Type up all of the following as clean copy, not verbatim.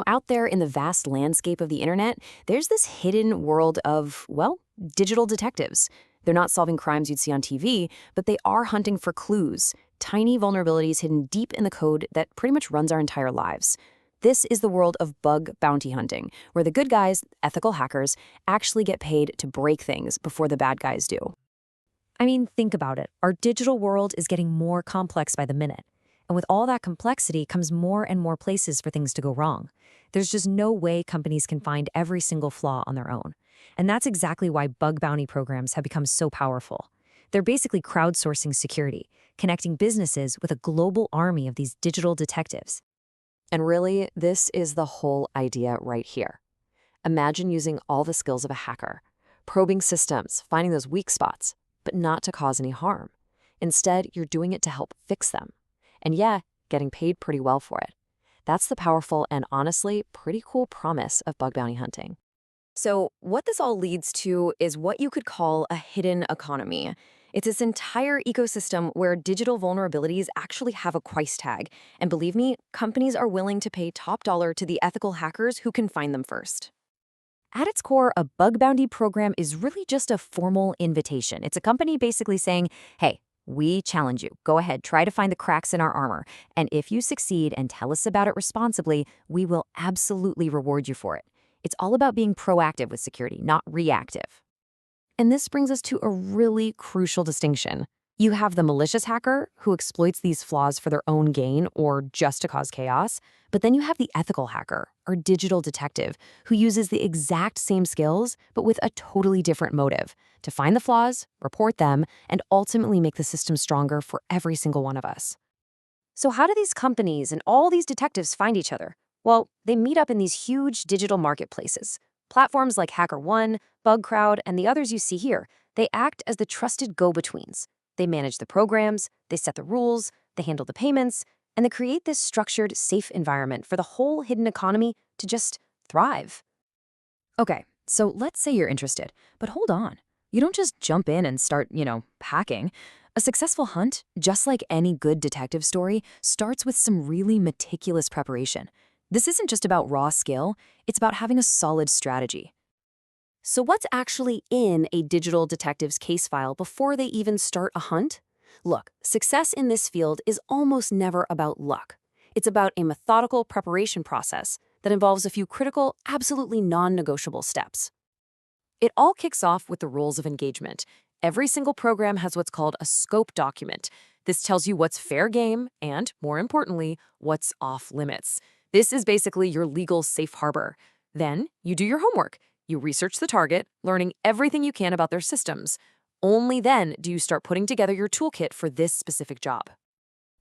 Out there in the vast landscape of the internet, there's this hidden world of, well, digital detectives. They're not solving crimes you'd see on TV, but they are hunting for clues, tiny vulnerabilities hidden deep in the code that pretty much runs our entire lives. This is the world of bug bounty hunting, where the good guys, ethical hackers, actually get paid to break things before the bad guys do. I mean, think about it. Our digital world is getting more complex by the minute. And with all that complexity comes more and more places for things to go wrong. There's just no way companies can find every single flaw on their own. And that's exactly why bug bounty programs have become so powerful. They're basically crowdsourcing security, connecting businesses with a global army of these digital detectives. And really, this is the whole idea right here. Imagine using all the skills of a hacker, probing systems, finding those weak spots, but not to cause any harm. Instead, you're doing it to help fix them. And yeah, getting paid pretty well for it. That's the powerful and honestly pretty cool promise of bug bounty hunting. So, what this all leads to is what you could call a hidden economy. It's this entire ecosystem where digital vulnerabilities actually have a price tag. And believe me, companies are willing to pay top dollar to the ethical hackers who can find them first. At its core, a bug bounty program is really just a formal invitation. It's a company basically saying, hey, we challenge you. Go ahead, try to find the cracks in our armor. And if you succeed and tell us about it responsibly, we will absolutely reward you for it. It's all about being proactive with security, not reactive. And this brings us to a really crucial distinction. You have the malicious hacker who exploits these flaws for their own gain or just to cause chaos. But then you have the ethical hacker or digital detective who uses the exact same skills, but with a totally different motive to find the flaws, report them, and ultimately make the system stronger for every single one of us. So how do these companies and all these detectives find each other? Well, they meet up in these huge digital marketplaces. Platforms like HackerOne, BugCrowd, and the others you see here, they act as the trusted go-betweens. They manage the programs, they set the rules, they handle the payments, and they create this structured, safe environment for the whole hidden economy to just thrive. Okay, so let's say you're interested, but hold on. You don't just jump in and start, hacking. A successful hunt, just like any good detective story, starts with some really meticulous preparation. This isn't just about raw skill, it's about having a solid strategy. So what's actually in a digital detective's case file before they even start a hunt? Look, success in this field is almost never about luck. It's about a methodical preparation process that involves a few critical, absolutely non-negotiable steps. It all kicks off with the rules of engagement. Every single program has what's called a scope document. This tells you what's fair game and, more importantly, what's off limits. This is basically your legal safe harbor. Then you do your homework. You research the target, learning everything you can about their systems. Only then do you start putting together your toolkit for this specific job.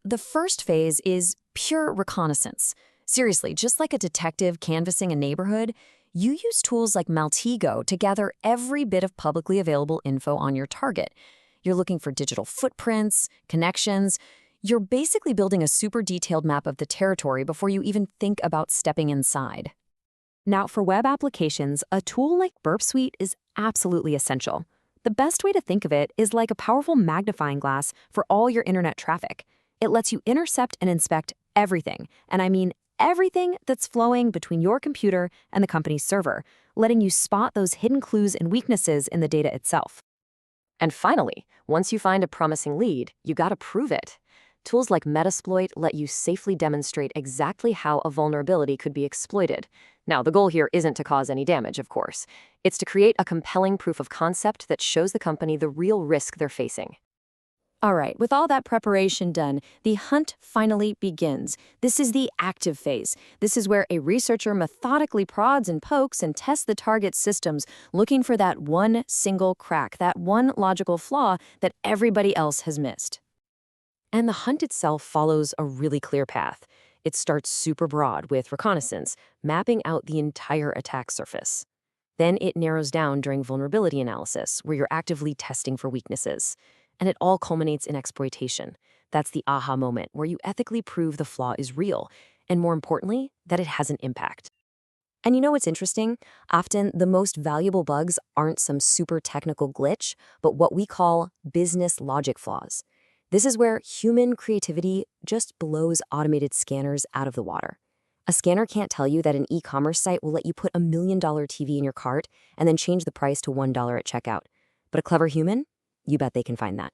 The first phase is pure reconnaissance. Seriously, just like a detective canvassing a neighborhood, you use tools like Maltego to gather every bit of publicly available info on your target. You're looking for digital footprints, connections. You're basically building a super detailed map of the territory before you even think about stepping inside. Now, for web applications, a tool like Burp Suite is absolutely essential. The best way to think of it is like a powerful magnifying glass for all your internet traffic. It lets you intercept and inspect everything, and I mean everything that's flowing between your computer and the company's server, letting you spot those hidden clues and weaknesses in the data itself. And finally, once you find a promising lead, you gotta prove it. Tools like Metasploit let you safely demonstrate exactly how a vulnerability could be exploited. Now, the goal here isn't to cause any damage, of course. It's to create a compelling proof of concept that shows the company the real risk they're facing. All right, with all that preparation done, the hunt finally begins. This is the active phase. This is where a researcher methodically prods and pokes and tests the target systems, looking for that one single crack, that one logical flaw that everybody else has missed. And the hunt itself follows a really clear path. It starts super broad with reconnaissance, mapping out the entire attack surface. Then it narrows down during vulnerability analysis, where you're actively testing for weaknesses. And it all culminates in exploitation. That's the aha moment, where you ethically prove the flaw is real, and more importantly, that it has an impact. And you know what's interesting? Often, the most valuable bugs aren't some super technical glitch, but what we call business logic flaws. This is where human creativity just blows automated scanners out of the water. A scanner can't tell you that an e-commerce site will let you put $1 million TV in your cart and then change the price to $1 at checkout. But a clever human? You bet they can find that.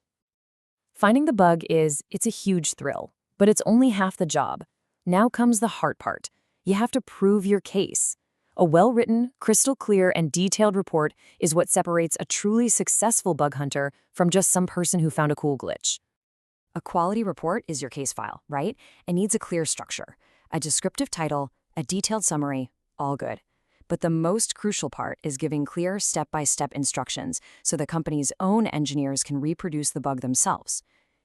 Finding the bug it's a huge thrill, but it's only half the job. Now comes the hard part. You have to prove your case. A well-written, crystal clear, and detailed report is what separates a truly successful bug hunter from just some person who found a cool glitch. A quality report is your case file, right? It needs a clear structure, a descriptive title, a detailed summary, all good. But the most crucial part is giving clear step-by-step instructions so the company's own engineers can reproduce the bug themselves.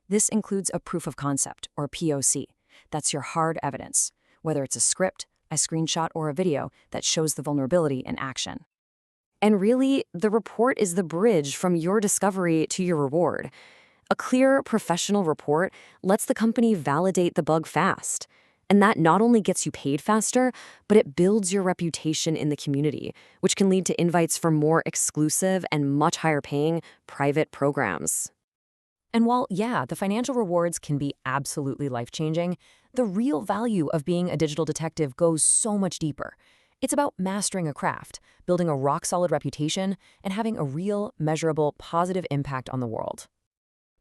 This includes a proof of concept, or POC. That's your hard evidence, whether it's a script, a screenshot, or a video that shows the vulnerability in action. And really, the report is the bridge from your discovery to your reward. A clear, professional report lets the company validate the bug fast. And that not only gets you paid faster, but it builds your reputation in the community, which can lead to invites for more exclusive and much higher paying private programs. And while, yeah, the financial rewards can be absolutely life-changing, the real value of being a digital detective goes so much deeper. It's about mastering a craft, building a rock-solid reputation, and having a real, measurable, positive impact on the world.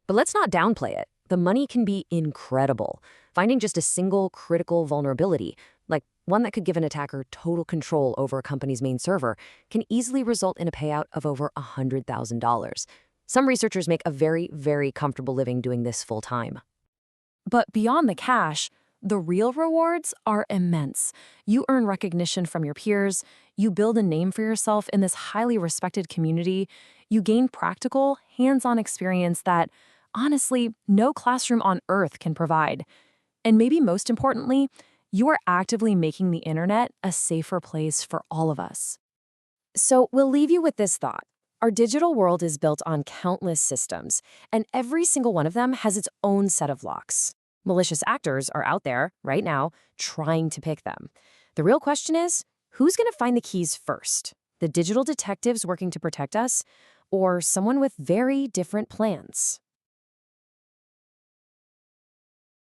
But let's not downplay it. The money can be incredible. Finding just a single critical vulnerability, like one that could give an attacker total control over a company's main server, can easily result in a payout of over $100,000. Some researchers make a very, very comfortable living doing this full-time. But beyond the cash, the real rewards are immense. You earn recognition from your peers, you build a name for yourself in this highly respected community, you gain practical, hands-on experience that, honestly, no classroom on Earth can provide. And maybe most importantly, you are actively making the internet a safer place for all of us. So we'll leave you with this thought. Our digital world is built on countless systems, and every single one of them has its own set of locks. Malicious actors are out there, right now, trying to pick them. The real question is, who's going to find the keys first? The digital detectives working to protect us, or someone with very different plans?